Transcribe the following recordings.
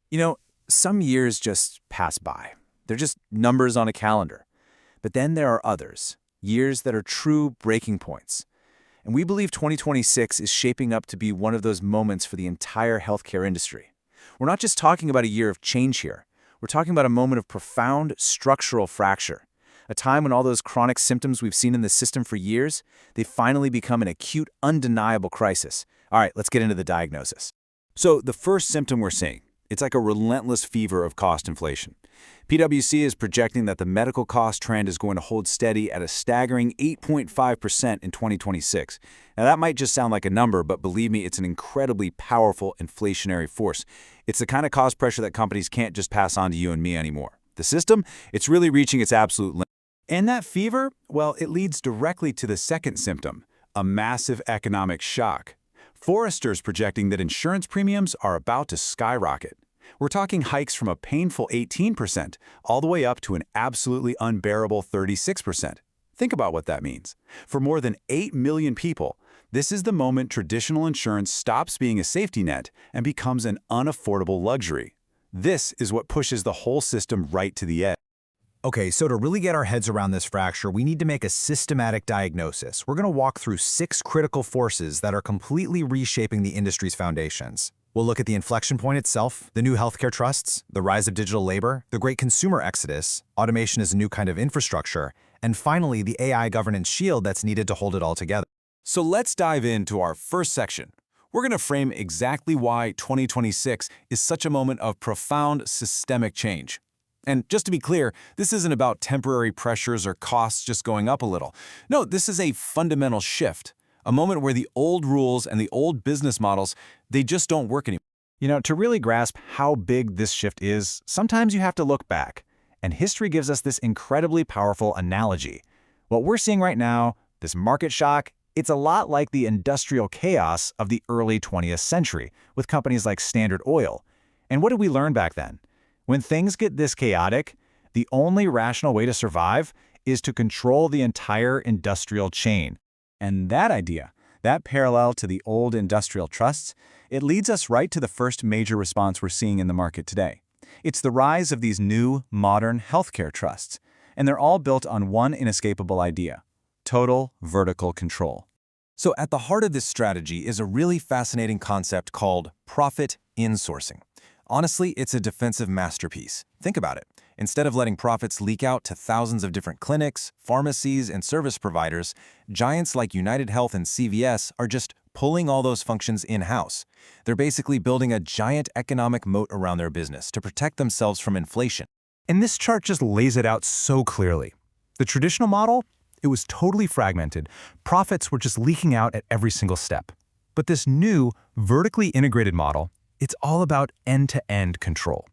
You know, some years just pass by. They're just numbers on a calendar. But then there are others, years that are true breaking points. And we believe 2026 is shaping up to be one of those moments for the entire healthcare industry. We're not just talking about a year of change here. We're talking about a moment of profound structural fracture. A time when all those chronic symptoms we've seen in the system for years, they finally become an acute, undeniable crisis. All right, let's get into the diagnosis. So the first symptom we're seeing, it's like a relentless fever of cost inflation. PwC is projecting that the medical cost trend is going to hold steady at a staggering 8.5% in 2026. Now that might just sound like a number, but believe me, it's an incredibly powerful inflationary force. It's the kind of cost pressure that companies can't just pass on to you and me anymore. The system, it's really reaching its absolute limit. And that fever, well, it leads directly to the second symptom, a massive economic shock. Forrester's projecting that insurance premiums are about to skyrocket. We're talking hikes from a painful 18% all the way up to an absolutely unbearable 36%. Think about what that means. For more than 8 million people, this is the moment traditional insurance stops being a safety net and becomes an unaffordable luxury. This is what pushes the whole system right to the edge. Okay, so to really get our heads around this fracture, we need to make a systematic diagnosis. We're going to walk through 6 critical forces that are completely reshaping the industry's foundations. We'll look at the inflection point itself, the new healthcare trusts, the rise of digital labor, the great consumer exodus, automation as a new kind of infrastructure, and finally, the AI governance shield that's needed to hold it all together. So let's dive into our first section. We're going to frame exactly why 2026 is such a moment of profound systemic change. And just to be clear, this isn't about temporary pressures or costs just going up a little. No, this is a fundamental shift, a moment where the old rules and the old business models, they just don't work anymore. You know, to really grasp how big this shift is, sometimes you have to look back. And history gives us this incredibly powerful analogy. What we're seeing right now, this market shock, it's a lot like the industrial chaos of the early 20th century with companies like Standard Oil. And what did we learn back then? When things get this chaotic, the only rational way to survive is to control the entire industrial chain. And that idea, that parallel to the old industrial trusts, it leads us right to the first major response we're seeing in the market today. It's the rise of these new, modern healthcare trusts. And they're all built on one inescapable idea: total vertical control. So at the heart of this strategy is a really fascinating concept called profit insourcing. Honestly, it's a defensive masterpiece. Think about it. Instead of letting profits leak out to thousands of different clinics, pharmacies, and service providers, giants like United Health and CVS are just pulling all those functions in-house. They're basically building a giant economic moat around their business to protect themselves from inflation. And this chart just lays it out so clearly. The traditional model, it was totally fragmented. Profits were just leaking out at every single step. But this new, vertically integrated model, it's all about end-to-end control.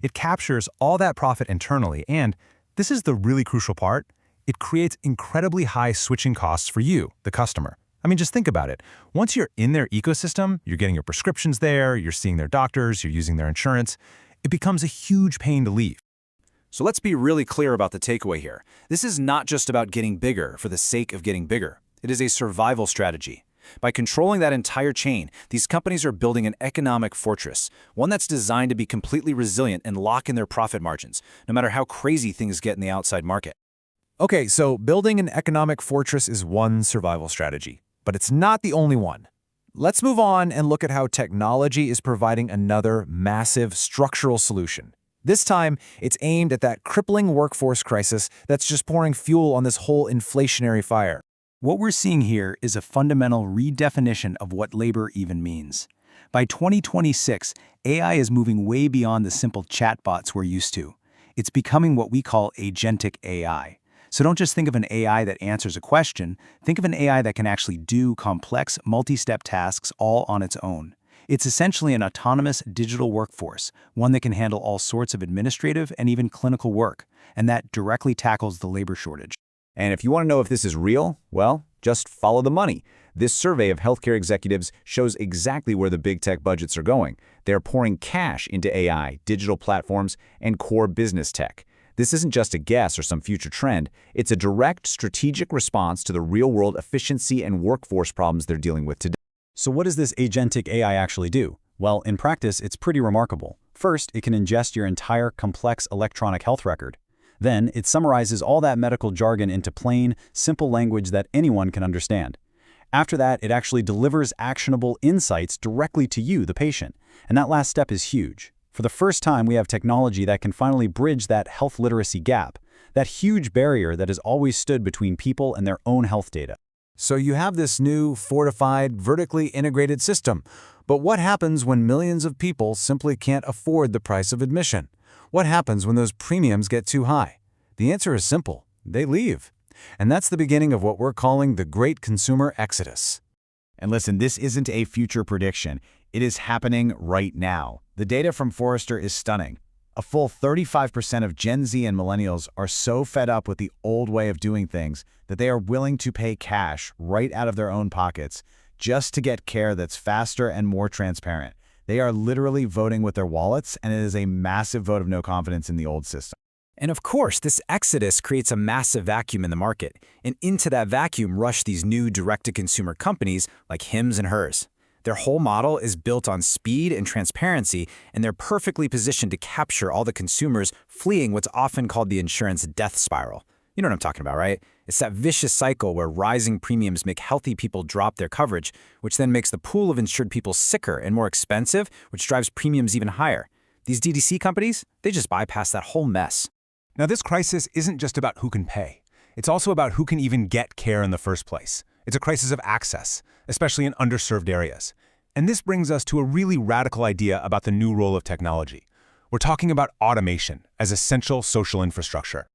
It captures all that profit internally, and this is the really crucial part, it creates incredibly high switching costs for you, the customer. I mean, just think about it. Once you're in their ecosystem, you're getting your prescriptions there, you're seeing their doctors, you're using their insurance, it becomes a huge pain to leave. So let's be really clear about the takeaway here. This is not just about getting bigger for the sake of getting bigger. It is a survival strategy. By controlling that entire chain, these companies are building an economic fortress, one that's designed to be completely resilient and lock in their profit margins, no matter how crazy things get in the outside market. Okay, so building an economic fortress is one survival strategy, but it's not the only one. Let's move on and look at how technology is providing another massive structural solution. This time, it's aimed at that crippling workforce crisis that's just pouring fuel on this whole inflationary fire. What we're seeing here is a fundamental redefinition of what labor even means. By 2026, AI is moving way beyond the simple chatbots we're used to. It's becoming what we call Agentic AI. So don't just think of an AI that answers a question, think of an AI that can actually do complex, multi-step tasks all on its own. It's essentially an autonomous digital workforce, one that can handle all sorts of administrative and even clinical work, and that directly tackles the labor shortage. And if you want to know if this is real, well, just follow the money. This survey of healthcare executives shows exactly where the big tech budgets are going. They're pouring cash into AI, digital platforms, and core business tech. This isn't just a guess or some future trend. It's a direct strategic response to the real-world efficiency and workforce problems they're dealing with today. So what does this Agentic AI actually do? Well, in practice, it's pretty remarkable. First, it can ingest your entire complex electronic health record. Then, it summarizes all that medical jargon into plain, simple language that anyone can understand. After that, it actually delivers actionable insights directly to you, the patient. And that last step is huge. For the first time, we have technology that can finally bridge that health literacy gap, that huge barrier that has always stood between people and their own health data. So you have this new, fortified, vertically integrated system. But what happens when millions of people simply can't afford the price of admission? What happens when those premiums get too high? The answer is simple. They leave. And that's the beginning of what we're calling the Great Consumer Exodus. And listen, this isn't a future prediction. It is happening right now. The data from Forrester is stunning. A full 35% of Gen Z and millennials are so fed up with the old way of doing things that they are willing to pay cash right out of their own pockets just to get care that's faster and more transparent. They are literally voting with their wallets, and it is a massive vote of no confidence in the old system. And of course, this exodus creates a massive vacuum in the market. And into that vacuum rush these new direct-to-consumer companies like Hims and Hers. Their whole model is built on speed and transparency, and they're perfectly positioned to capture all the consumers fleeing what's often called the insurance death spiral. You know what I'm talking about, right? It's that vicious cycle where rising premiums make healthy people drop their coverage, which then makes the pool of insured people sicker and more expensive, which drives premiums even higher. These DTC companies, they just bypass that whole mess. Now, this crisis isn't just about who can pay. It's also about who can even get care in the first place. It's a crisis of access, especially in underserved areas. And this brings us to a really radical idea about the new role of technology. We're talking about automation as essential social infrastructure.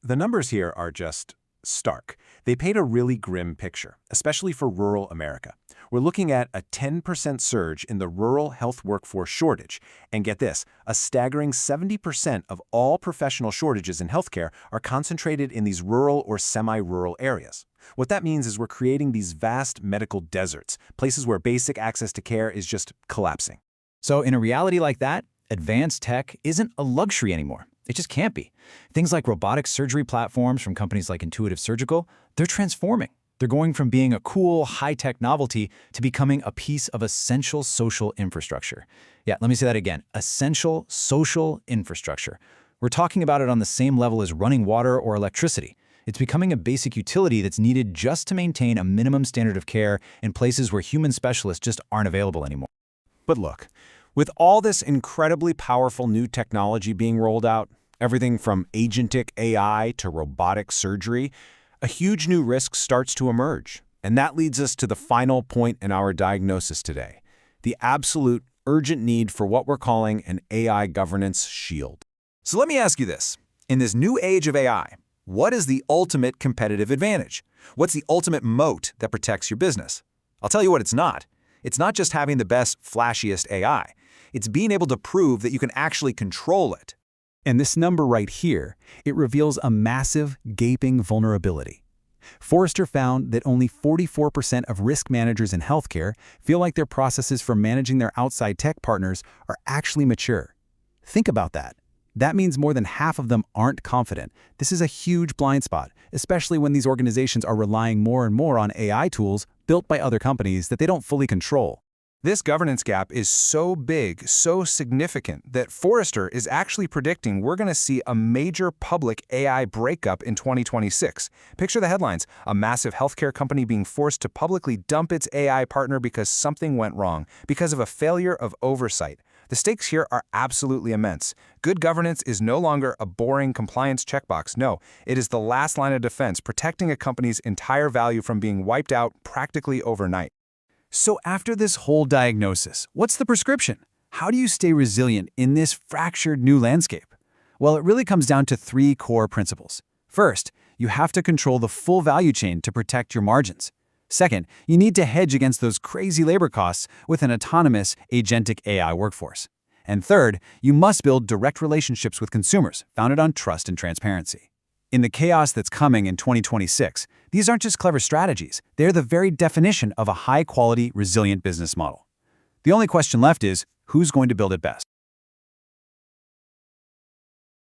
The numbers here are just stark. They paint a really grim picture, especially for rural America. We're looking at a 10% surge in the rural health workforce shortage. And get this, a staggering 70% of all professional shortages in healthcare are concentrated in these rural or semi-rural areas. What that means is we're creating these vast medical deserts, places where basic access to care is just collapsing. So in a reality like that, advanced tech isn't a luxury anymore. It just can't be. Things like robotic surgery platforms from companies like Intuitive Surgical, they're transforming. They're going from being a cool, high-tech novelty to becoming a piece of essential social infrastructure. Yeah, let me say that again. Essential social infrastructure. We're talking about it on the same level as running water or electricity. It's becoming a basic utility that's needed just to maintain a minimum standard of care in places where human specialists just aren't available anymore. But look, with all this incredibly powerful new technology being rolled out, everything from Agentic AI to robotic surgery, a huge new risk starts to emerge. And that leads us to the final point in our diagnosis today, the absolute urgent need for what we're calling an AI governance shield. So let me ask you this. In this new age of AI, what is the ultimate competitive advantage? What's the ultimate moat that protects your business? I'll tell you what it's not. It's not just having the best, flashiest AI. It's being able to prove that you can actually control it. And this number right here, it reveals a massive, gaping vulnerability. Forrester found that only 44% of risk managers in healthcare feel like their processes for managing their outside tech partners are actually mature. Think about that. That means more than half of them aren't confident. This is a huge blind spot, especially when these organizations are relying more and more on AI tools built by other companies that they don't fully control. This governance gap is so big, so significant, that Forrester is actually predicting we're going to see a major public AI breakup in 2026. Picture the headlines: a massive healthcare company being forced to publicly dump its AI partner because something went wrong, because of a failure of oversight. The stakes here are absolutely immense. Good governance is no longer a boring compliance checkbox. No, it is the last line of defense, protecting a company's entire value from being wiped out practically overnight. So after this whole diagnosis, what's the prescription? How do you stay resilient in this fractured new landscape? Well, it really comes down to 3 core principles. First, you have to control the full value chain to protect your margins. Second, you need to hedge against those crazy labor costs with an autonomous agentic AI workforce. And third, you must build direct relationships with consumers founded on trust and transparency. In the chaos that's coming in 2026, these aren't just clever strategies. They're the very definition of a high-quality, resilient business model. The only question left is, who's going to build it best?